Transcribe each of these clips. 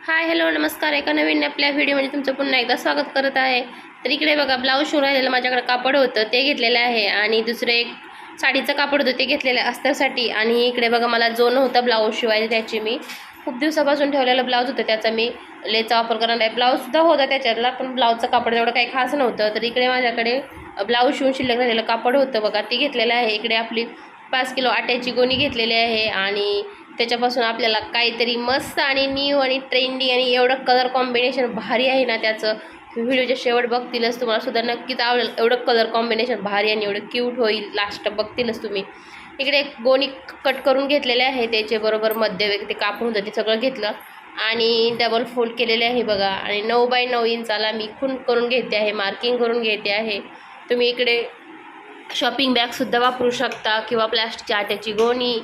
Hi hello नमस्कार. एका नवीन आपल्या व्हिडिओमध्ये तुमचं पुन्हा एकदा स्वागत करत आहे. तर इकडे बघा ब्लाऊज शिवून राहिलेलं माझ्याकडे कापड होतं ते घेतलेलं आहे आणि दुसरं एक साडीचं कापड होतं ते घेतलेलं अस्तरसाठी. आणि इकडे बघा मला जो नव्हता ब्लाऊज शिवायला त्याची मी खूप दिवसापासून ठेवलेलं ब्लाऊज होतं त्याचा मी लेचा वापर करणार आहे. ब्लाऊजसुद्धा होता त्याच्यातला पण ब्लाऊजचं कापड एवढं काही खास नव्हतं. तर इकडे माझ्याकडे ब्लाऊज शिवून शिल्लक राहिलेलं कापड होतं बघा ते घेतलेलं आहे. इकडे आपली 5 किलो आट्याची गोणी घेतलेली आहे आणि त्याच्यापासून आपल्याला काहीतरी मस्त आणि न्यू आणि ट्रेंडी आणि एवढं कलर कॉम्बिनेशन भारी आहे ना त्याचं. व्हिडिओच्या शेवट बघतीलच तुम्हाला सुद्धा नक्कीच आवडेल. एवढं कलर कॉम्बिनेशन भारी आणि एवढं क्यूट होईल लास्ट बघतीलच तुम्ही. इकडे एक गोणी कट करून घेतलेले आहे त्याचे बरोबर मध्य ते कापून होतं ते सगळं घेतलं आणि डबल फोल्ड केलेले आहे बघा. आणि 9x9 इंचाला मी खून करून घेते आहे, मार्किंग करून घेते आहे. तुम्ही इकडे शॉपिंग बॅगसुद्धा वापरू शकता किंवा प्लॅस्टिकची आट्याची गोणी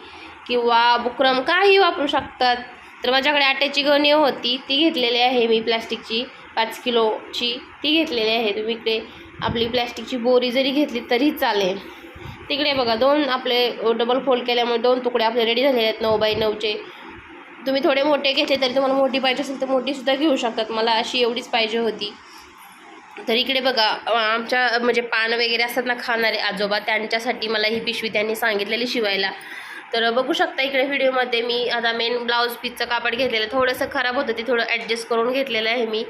किंवा बुकरम काही वापरू शकतात. तर माझ्याकडे आट्याची गोणी होती ती घेतलेली आहे मी प्लॅस्टिकची 5 किलोची ती घेतलेली आहे. तुम्ही इकडे आपली प्लॅस्टिकची बोरी जरी घेतली तरी चालेल. तिकडे बघा दोन आपले डबल फोल्ड केल्यामुळे दोन तुकडे आपले रेडी झालेले आहेत 9x9चे. तुम्ही थोडे मोठे घेतले तरी तुम्हाला मोठी पाहिजे असेल तर मोठीसुद्धा घेऊ शकतात. मला अशी एवढीच पाहिजे होती. तर इकडे बघा आमच्या म्हणजे पान वगैरे असतात ना खाणारे आजोबा त्यांच्यासाठी मला ही पिशवी त्यांनी सांगितलेली शिवायला. तर बघू शकता इकडे व्हिडिओमध्ये मी आता मेन ब्लाऊज पीसचं कापड घेतलेलं थोडंसं खराब होतं ते थोडं ॲडजस्ट करून घेतलेलं आहे मी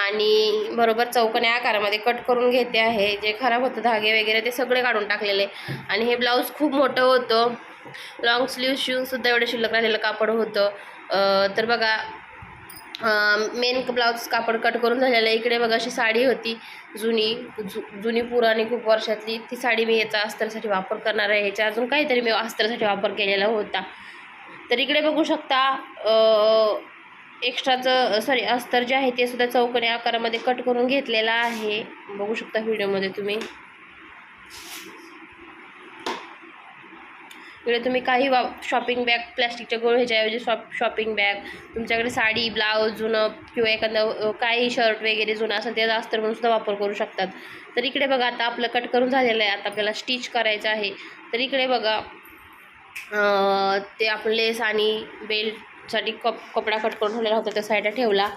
आणि बरोबर चौकोनी आकारामध्ये कट करून घेते आहे. जे खराब होतं धागे वगैरे ते सगळे काढून टाकलेले. आणि हे ब्लाऊज खूप मोठं होतं, लॉंग स्लीव शिवूनसुद्धा एवढं शिल्लक राहिलेलं कापड होतं. तर बघा मेन ब्लाऊज कापड कट करून झालेलं आहे. इकडे बघा अशी साडी होती जुनी पुराणी खूप वर्षातली ती साडी मी याचा अस्तरसाठी वापर करणार आहे. ह्याच्या अजून काहीतरी मी अस्तरसाठी वापर केलेला होता. तर इकडे बघू शकता एक्स्ट्राचं अस्तर जे आहे ते सुद्धा चौकोनी आकारामध्ये कट करून घेतलेला आहे. बघू शकता व्हिडिओमध्ये तुम्ही. इकडे तुम्ही काही शॉपिंग बॅग प्लॅस्टिकच्या ह्याच्याऐवजी शॉपिंग बॅग तुमच्याकडे साडी ब्लाऊज जुनं किंवा एखादं काही शर्ट वगैरे जुनं असेल त्याचा अस्तर म्हणून सुद्धा वापर करू शकतात. तर इकडे बघा आता आपलं कट करून झालेलं आहे. आता आपल्याला स्टिच करायचं आहे. तर इकडे बघा ते आपण लेस आणि बेल्टसाठी कपडा कट करून ठेवलेला होता त्या साईडला ठेवला.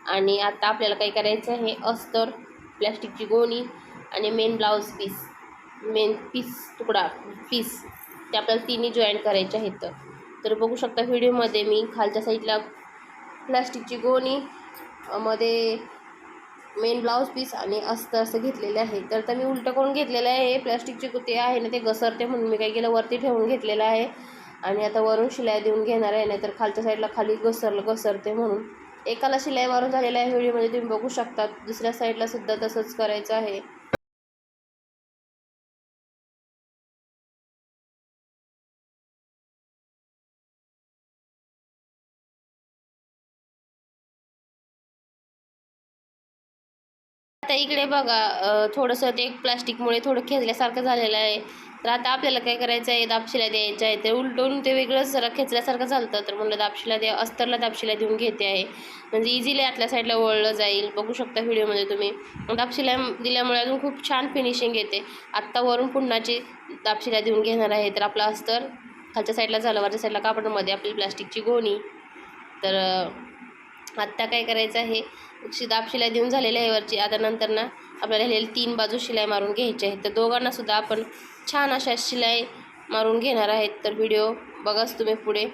आणि आता आपल्याला काय करायचं आहे अस्तर प्लॅस्टिकची गोणी आणि मेन ब्लाऊज पीस मेन तुकडा पीस ते आपल्याला तिन्ही जॉईंट करायचे आहेत. तर बघू शकता व्हिडिओमध्ये मी खालच्या साईडला प्लॅस्टिकची गोणी मध्ये मेन ब्लाऊज पीस आणि अस्तर असं घेतलेले आहे. तर मी उलटं करून घेतलेलं आहे. प्लॅस्टिकचे ते आहे ना ते घसरते म्हणून मी काय केलं वरती ठेवून घेतलेलं आहे आणि आता वरून शिलाई देऊन घेणार आहे. नाहीतर खालच्या साईडला खाली घसरते म्हणून एकाला शिलाई मारून झालेला आहे. व्हिडिओमध्ये तुम्ही बघू शकता. दुसऱ्या साईडला सुद्धा तसंच करायचं आहे. आता इकडे बघा थोडंसं ते प्लास्टिकमुळे थोडं खेचल्यासारखं झालेलं आहे. तर आता आपल्याला काय करायचं आहे दाबशिला द्यायचं आहे. ते उलटून ते वेगळंच जरा खेचल्यासारखं झालं तर म्हणलं दाबशिला द्या अस्तरला दाबशिला देऊन घेते आहे म्हणजे इझिली आतल्या साईडला वळलं जाईल. बघू शकता व्हिडिओमध्ये तुम्ही. दाबशिला दिल्यामुळे अजून खूप छान फिनिशिंग येते. आत्ता वरून पुन्हाची दाबशिला देऊन घेणार आहे. तर आपलं अस्तर खालच्या साईडला झालं, वरच्या साईडला कापडामध्ये आपली प्लास्टिकची गोणी. तर आत्ता काय करायचं आहे दाब शिलाई देऊन झालेली आहे वरची. आता नंतर ना आपल्याला हे 3 बाजू शिलाई मारून घ्यायची आहे. तर दोघांना सुद्धा आपण छान अशा शिलाई मारून घेणार आहेत. तर व्हिडिओ बघाच तुम्ही पुढे.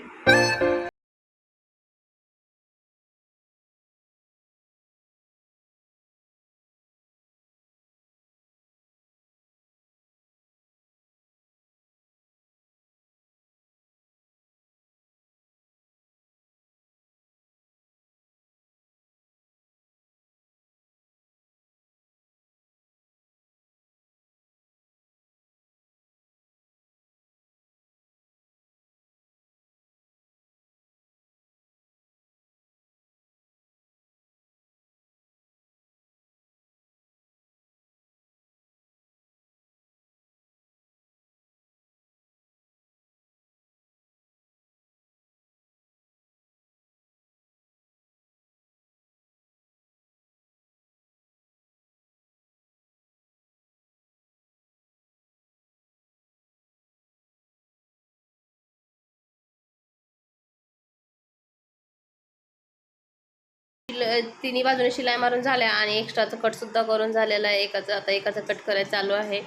तिन्ही बाजूने शिलाई मारून झाल्या आणि एक्स्ट्राचं कटसुद्धा करून झालेलं आहे. आता एकाचं कट करायचं चालू आहे.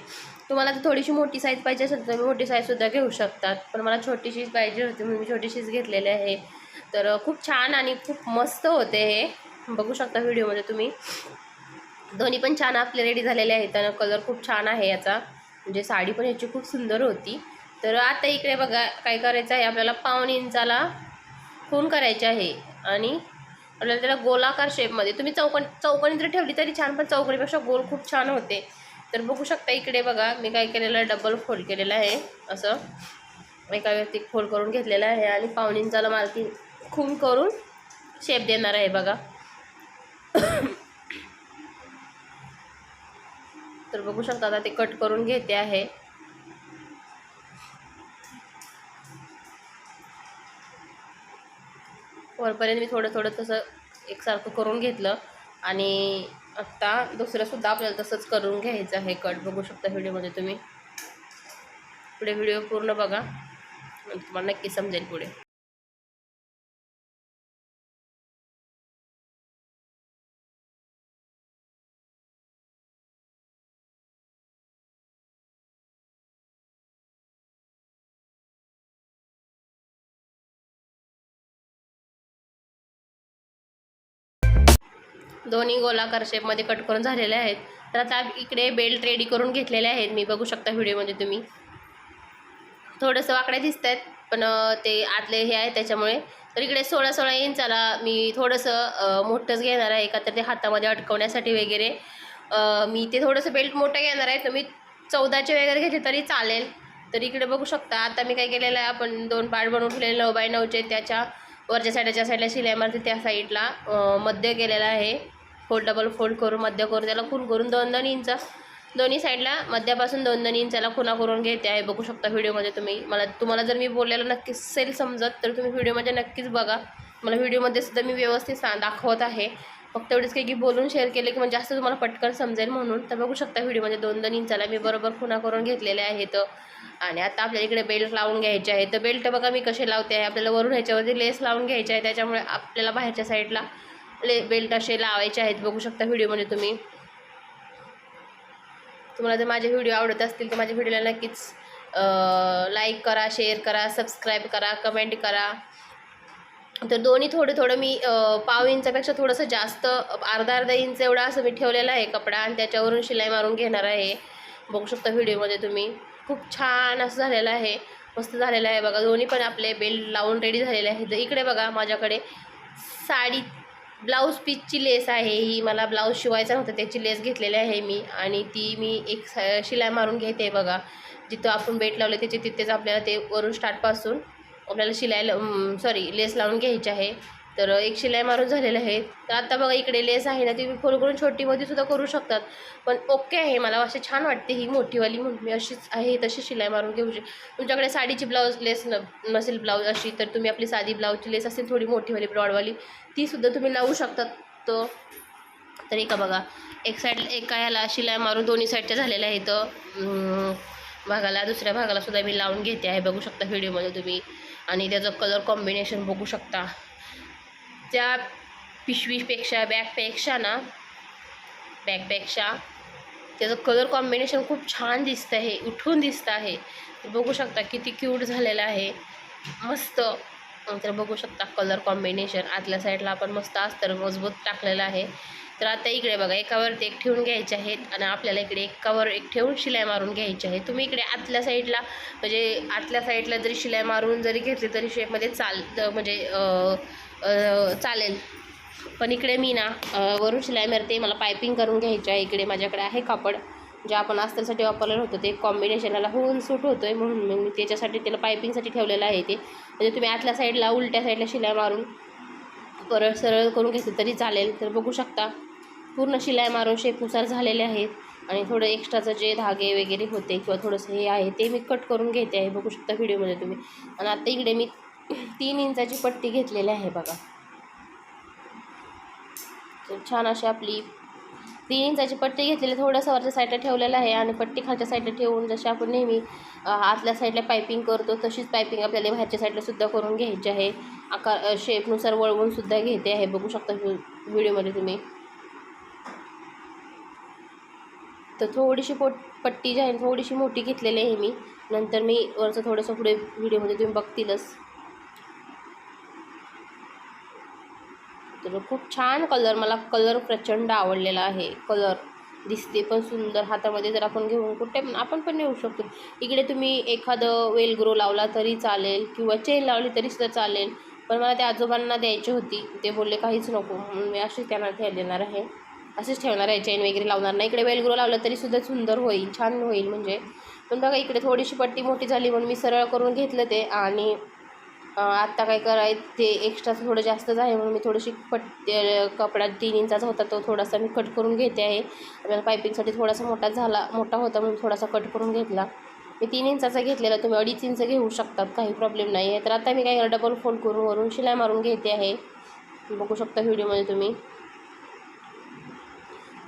तुम्हाला जर थोडीशी मोठी साईज पाहिजे असेल तर तुम्ही मोठी साईजसुद्धा घेऊ शकतात, पण मला छोटीशीच पाहिजे होती म्हणून मी छोटीशीच घेतलेली आहे. तर खूप छान आणि खूप मस्त होते हे, बघू शकता व्हिडिओमध्ये तुम्ही. दोन्ही पण छान आपले रेडी झालेले आहेत आणि कलर खूप छान आहे याचा, म्हणजे साडी पण याची खूप सुंदर होती. तर आता इकडे बघा काय करायचं आहे, आपल्याला 1.5 इंचाला खून करायचे आहे आणि आपल्याला त्याला गोलाकार शेपमध्ये, तुम्ही चौकोनी जरी ठेवली तरी छान, पण चौकोनीपेक्षा गोल खूप छान होते. तर बघू शकता इकडे बघा मी काय केलेलं आहे, डबल फोल्ड केलेलं आहे, असं एका व्यक्ती फोल्ड करून घेतलेलं आहे आणि 1.5 इंचाला मार्किंग खून करून शेप देणार आहे बघा. तर बघू शकता आता ते कट करून घेते आहे. वरपर्यंत मी थोडं थोडं तसं एकसारखं करून घेतलं आणि आत्ता दुसरंसुद्धा आपल्याला तसंच करून घ्यायचं आहे कट. बघू शकता व्हिडिओमध्ये तुम्ही, पुढे व्हिडिओ पूर्ण बघा तुम्हाला नक्की समजेल पुढे. दोन्ही गोलाकार शेपमध्ये कट करून झालेले आहेत. तर आता इकडे बेल्ट रेडी करून घेतलेले आहेत मी, बघू शकता व्हिडिओमध्ये तुम्ही. थोडंसं वाकडे दिसत आहेत पण ते आतले हे आहे त्याच्यामुळे. तर इकडे 16 इंचाला मी थोडंसं मोठंच घेणार आहे, का तर ते हातामध्ये अटकवण्यासाठी वगैरे. मी ते थोडंसं बेल्ट मोठं घेणार आहे, तर मी 14चे वगैरे घेतले तरी चालेल. तर इकडे बघू शकता आता मी काय केलेलं आहे, आपण 2 पार्ट बनवून ठेवलेले 9x9चे, त्याच्या वरच्या साईडला शिलाई मारते, त्या साईडला मध्य केलेला आहे. डबल फोल्ड करून मध्य करून त्याला खून करून 2-2 इंच दोन्ही साईडला मध्यापासून 2-2 इंचाला खुणा करून घेते आहे. बघू शकता व्हिडिओमध्ये तुम्ही. तुम्हाला जर मी बोललेलं नक्कीच सेल समजत तर तुम्ही व्हिडिओमध्ये नक्कीच बघा. मला व्हिडिओमध्ये सुद्धा मी व्यवस्थित दाखवत आहे, फक्त एवढंच काही की बोलून शेअर केले की म्हणजे जास्त तुम्हाला पटकन समजेल म्हणून. तर बघू शकता व्हिडिओमध्ये 2-2 इंचाला मी बरोबर खुणा करून घेतलेले आहेत. आणि आता आपल्याला इकडे बेल्ट लावून घ्यायचे आहे. तर बेल्ट बघा मी कसे लावते आहे, आपल्याला वरून ह्याच्यावरती लेस लावून घ्यायचे आहे, त्याच्यामुळे आपल्याला बाहेरच्या साईडला बेल्ट असे लावायचे आहेत. बघू शकता व्हिडिओमध्ये तुम्ही. तुम्हाला जर माझे व्हिडिओ आवडत असतील तर माझ्या व्हिडिओला नक्कीच लाईक करा, शेअर करा, सबस्क्राईब करा, कमेंट करा. तर दोन्ही थोडं मी 1/2 इंचापेक्षा थोडंसं जास्त अर्धा इंच एवढा असं मी ठेवलेला आहे कपडा आणि त्याच्यावरून शिलाई मारून घेणार आहे. बघू शकता व्हिडिओमध्ये तुम्ही. खूप छान असं झालेलं आहे, मस्त झालेलं आहे बघा. दोन्ही पण आपले बेल्ट लावून रेडी झालेले आहेत. तर इकडे बघा माझ्याकडे साडी ब्लाऊज पीसची लेस आहे, ही मला ब्लाऊज शिवायचा नव्हता त्याची लेस घेतलेली आहे मी, आणि ती मी एक शिलाई मारून घेते बघा. जिथं आपण बेल्ट लावले तिथेच आपल्याला ते वरून स्टार्टपासून आपल्याला लेस लावून घ्यायची आहे. तर एक शिलाई मारून झालेलं आहे. तर आता बघा इकडे लेस आहे ना, ती मी फोल्ड करून छोटीमध्ये सुद्धा करू शकतात, पण ओके आहे, मला अशी छान वाटते ही मोठीवाली म्हणून मी अशीच आहे तशी शिलाई मारून घेऊ शकते. तुमच्याकडे साडीची ब्लाऊज लेस नसेल ब्लाऊज अशी, तर तुम्ही आपली साधी ब्लाऊजची लेस असेल थोडी मोठीवाली ब्रॉडवाली, तीसुद्धा तुम्ही लावू शकतात. तर एका बघा एका ह्याला शिलाई मारून दोन्ही साईडच्या झालेल्या आहेत भागाला, दुसऱ्या भागाला सुद्धा मी लावून घेते आहे. बघू शकता व्हिडिओमध्ये तुम्ही. आणि त्याचं कलर कॉम्बिनेशन बघू शकता. त्या पिशवीपेक्षा बॅगपेक्षा त्याचं कलर कॉम्बिनेशन खूप छान दिसतं आहे, उठून दिसतं आहे. बघू शकता किती क्यूट झालेलं आहे, मस्त. तर बघू शकता कलर कॉम्बिनेशन. आतल्या साईडला आपण मस्त अस्तर मजबूत टाकलेलं आहे. तर आता इकडे बघा एकावरती एक ठेवून घ्यायचे आहेत आणि आपल्याला इकडे एकावर एक ठेवून शिलाई मारून घ्यायची आहे. तुम्ही इकडे आतल्या साईडला जरी शिलाई मारून जरी घेतली तरी शेपमध्ये चालेल. पण इकडे मी ना वरून शिलाई मारते, मला पायपिंग करून घ्यायची आहे. इकडे माझ्याकडे आहे कापड जे आपण अस्तरसाठी वापरलेलं होतं, ते कॉम्बिनेशनला होऊन सूट होतो आहे म्हणून मी त्याच्यासाठी त्याला पायपिंगसाठी ठेवलेलं आहे. ते म्हणजे तुम्ही आतल्या साईडला उलट्या साईडला शिलाई मारून परत सरळ करून घेतली तरी चालेल. तर बघू शकता पूर्ण शिलाई मारून शेपनुसार झालेले आहेत. आणि थोडं एक्स्ट्राचं जे धागे वगैरे होते किंवा थोडंसं हे आहे ते मी कट करून घेते आहे. बघू शकता व्हिडिओमध्ये तुम्ही. आणि आता इकडे मी 3 इंचाची पट्टी घेतलेली आहे बघा. तर छान अशी आपली 3 इंचाची पट्टी घेतलेली, थोडंसं वरच्या साईडला ठेवलेलं आहे आणि पट्टी खालच्या साईडला ठेवून जशी आपण नेहमी आतल्या साईडला पायपिंग करतो तशीच पायपिंग आपल्याला बाहेरच्या साईडला सुद्धा करून घ्यायची आहे. आकार शेपनुसार वळवून सुद्धा घेते आहे, बघू शकता व्हिडिओमध्ये तुम्ही. तर थोडीशी पट्टी जी आहे थोडीशी मोठी घेतलेली आहे मी. नंतर मी वरचं थोडंसं पुढे व्हिडिओमध्ये तुम्ही बघतीलच. तर खूप छान मला कलर प्रचंड आवडलेला आहे. कलर दिसते पण सुंदर, हातामध्ये जर आपण घेऊन कुठे आपण पण नेऊ शकतो. इकडे तुम्ही एखादं वेलग्रो लावला तरी चालेल किंवा चेन लावली तरी सुद्धा चालेल, पण मला त्या आजोबांना द्यायची होती. ते बोलले काहीच नको, म्हणून मी अशीच त्यांना देणार आहे, असेच ठेवणार आहे, चेन वगैरे लावणार नाही. इकडे वेलग्रो लावलं तरी सुद्धा सुंदर होईल, छान होईल म्हणजे. पण बघा इकडे थोडीशी पट्टी मोठी झाली म्हणून मी सरळ करून घेतलं ते. आणि आत्ता काय करायचं ते एक्स्ट्रा थोडं जास्तच आहे म्हणून मी थोडीशी कपडा 3 इंचाचा होता तो थोडासा मी कट करून घेते आहे. आपल्याला पायपिंगसाठी थोडासा मोठा होता म्हणून थोडासा कट करून घेतला. मी 3 इंचाचा घेतलेला, तुम्ही 2.5 इंच घेऊ शकतात, काही प्रॉब्लेम नाही आहे. तर आता मी काय डबल फोल्ड करून वरून शिलाई मारून घेते आहे, बघू शकता व्हिडिओमध्ये तुम्ही.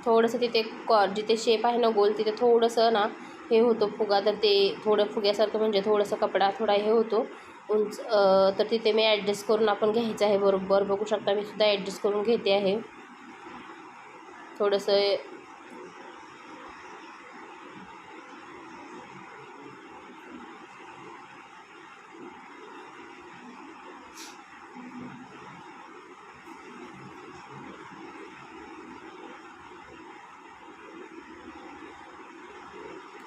थोडंसं तिथे जिथे शेप आहे ना गोल तिथे थोडंसं ना हे होतं फुगा, तर ते थोडं फुग्यासारखं म्हणजे थोडंसं कपडा थोडा हे होतो उंच, तर तिथे मी ॲडजस्ट करून आपण घ्यायचं आहे बरोबर. बघू शकता मी सुद्धा ॲडजस्ट करून घेते आहे थोडंसं.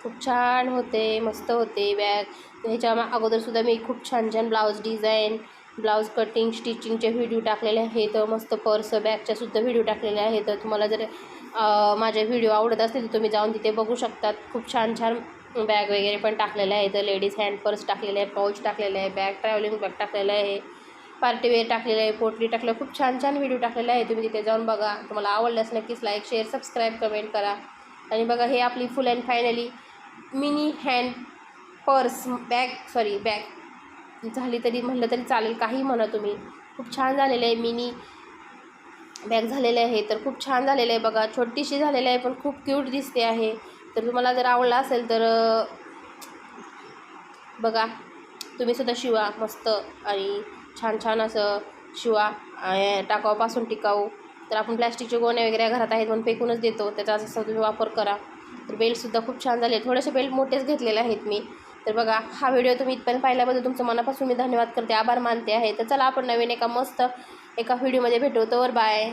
खूप छान होते, मस्त होते बॅग. ह्याच्या अगोदरसुद्धा मी खूप छान छान ब्लाऊज डिझाईन, ब्लाऊज कटिंग, स्टिचिंगचे व्हिडिओ टाकलेले आहेत. मस्त पर्स बॅगच्यासुद्धा व्हिडिओ टाकलेले आहेत. तर तुम्हाला जर माझे व्हिडिओ आवडत असतील तर तुम्ही जाऊन तिथे बघू शकतात. खूप छान छान बॅग वगैरे पण टाकलेले आहेत. लेडीज हँड पर्स टाकलेले आहे, पाऊच टाकलेले आहे, बॅग ट्रॅव्हलिंग बॅग टाकलेलं आहे, पार्टीवेअर टाकलेलं आहे, पोटली टाकलं, खूप छान छान व्हिडिओ टाकलेले आहे. तुम्ही तिथे जाऊन बघा. तुम्हाला आवडल्यास नक्कीच लाईक, शेअर, सबस्क्राईब, कमेंट करा. आणि बघा हे आपली फुल and finally mini hand purse bag झाली तरी म्हणलं तरी चालेल, काही म्हणा तुम्ही. खूप छान झालेलं आहे, मिनी बॅग झालेले आहे. तर खूप छान झालेलं आहे बघा, छोटीशी झालेलं आहे पण खूप क्यूट दिसते आहे. तर तुम्हाला जर आवडला असेल तर बघा तुम्हीसुद्धा शिवा मस्त आणि छान छान असं शिवा. टाकाऊपासून टिकाऊ. तर आपण प्लॅस्टिकचे गोणे वगैरे घरात आहेत म्हणून फेकूनच देतो, त्याचा असा तुम्ही वापर करा. तर बेल्टसुद्धा खूप छान झाले, थोडेसे बेल्ट मोठेच घेतलेले आहेत मी. तर बघा हा व्हिडिओ तुम्ही इथपर्यंत पाहिल्याबद्दल तुमचं मनापासून मी धन्यवाद करते, आभार मानते आहे. तर चला आपण नवीन एका मस्त व्हिडिओमध्ये भेटू. तर बाय.